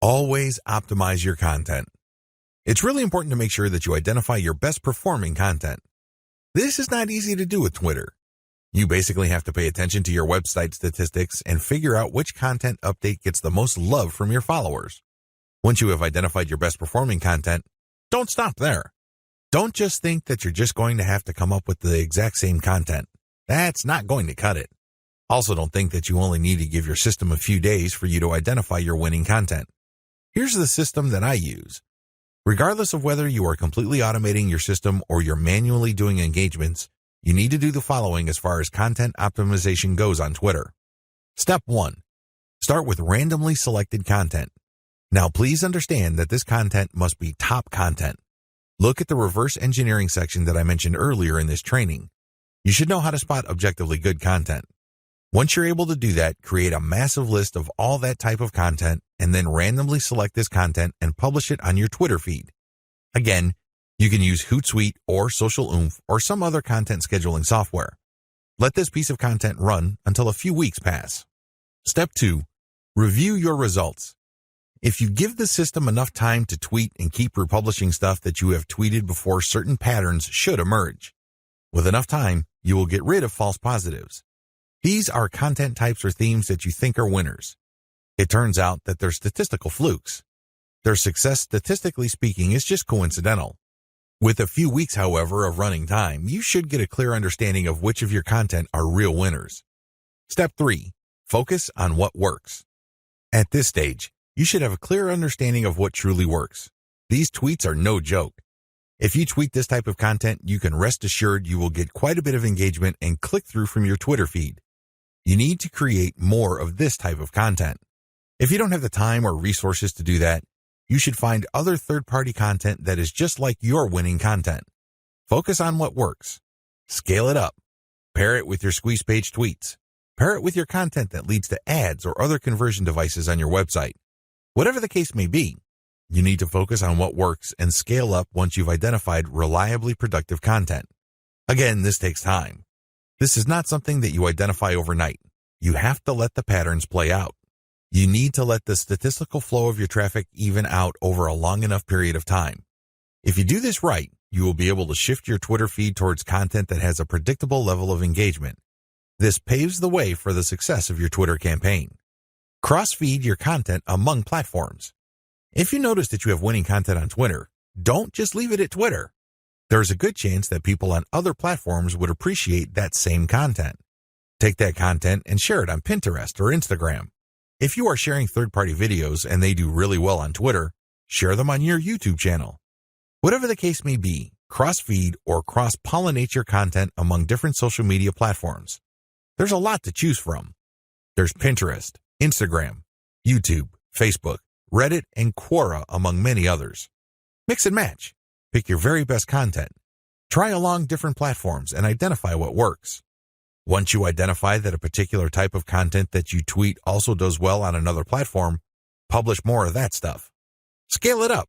Always optimize your content. It's really important to make sure that you identify your best performing content. This is not easy to do with Twitter. You basically have to pay attention to your website statistics and figure out which content update gets the most love from your followers. Once you have identified your best performing content, don't stop there. Don't just think that you're just going to have to come up with the exact same content. That's not going to cut it. Also, don't think that you only need to give your system a few days for you to identify your winning content. Here's the system that I use. Regardless of whether you are completely automating your system or you're manually doing engagements, you need to do the following as far as content optimization goes on Twitter. Step 1. Start with randomly selected content. Now, please understand that this content must be top content. Look at the reverse engineering section that I mentioned earlier in this training. You should know how to spot objectively good content. Once you're able to do that, create a massive list of all that type of content and then randomly select this content and publish it on your Twitter feed. Again, you can use Hootsuite or Social Oomph or some other content scheduling software. Let this piece of content run until a few weeks pass. Step 2. Review your results. If you give the system enough time to tweet and keep republishing stuff that you have tweeted before, certain patterns should emerge. With enough time, you will get rid of false positives. These are content types or themes that you think are winners. It turns out that they're statistical flukes. Their success, statistically speaking, is just coincidental. With a few weeks, however, of running time, you should get a clear understanding of which of your content are real winners. Step 3. Focus on what works. At this stage, you should have a clear understanding of what truly works. These tweets are no joke. If you tweet this type of content, you can rest assured you will get quite a bit of engagement and click-through from your Twitter feed. You need to create more of this type of content. If you don't have the time or resources to do that, you should find other third-party content that is just like your winning content. Focus on what works. Scale it up. Pair it with your squeeze page tweets. Pair it with your content that leads to ads or other conversion devices on your website. Whatever the case may be, you need to focus on what works and scale up once you've identified reliably productive content. Again, this takes time. This is not something that you identify overnight. You have to let the patterns play out. You need to let the statistical flow of your traffic even out over a long enough period of time. If you do this right, you will be able to shift your Twitter feed towards content that has a predictable level of engagement. This paves the way for the success of your Twitter campaign. Cross-feed your content among platforms. If you notice that you have winning content on Twitter, don't just leave it at Twitter. There's a good chance that people on other platforms would appreciate that same content. Take that content and share it on Pinterest or Instagram. If you are sharing third-party videos and they do really well on Twitter, share them on your YouTube channel. Whatever the case may be, cross-feed or cross-pollinate your content among different social media platforms. There's a lot to choose from. There's Pinterest, Instagram, YouTube, Facebook, Reddit, and Quora, among many others. Mix and match. Pick your very best content. Try along different platforms and identify what works. Once you identify that a particular type of content that you tweet also does well on another platform, publish more of that stuff. Scale it up.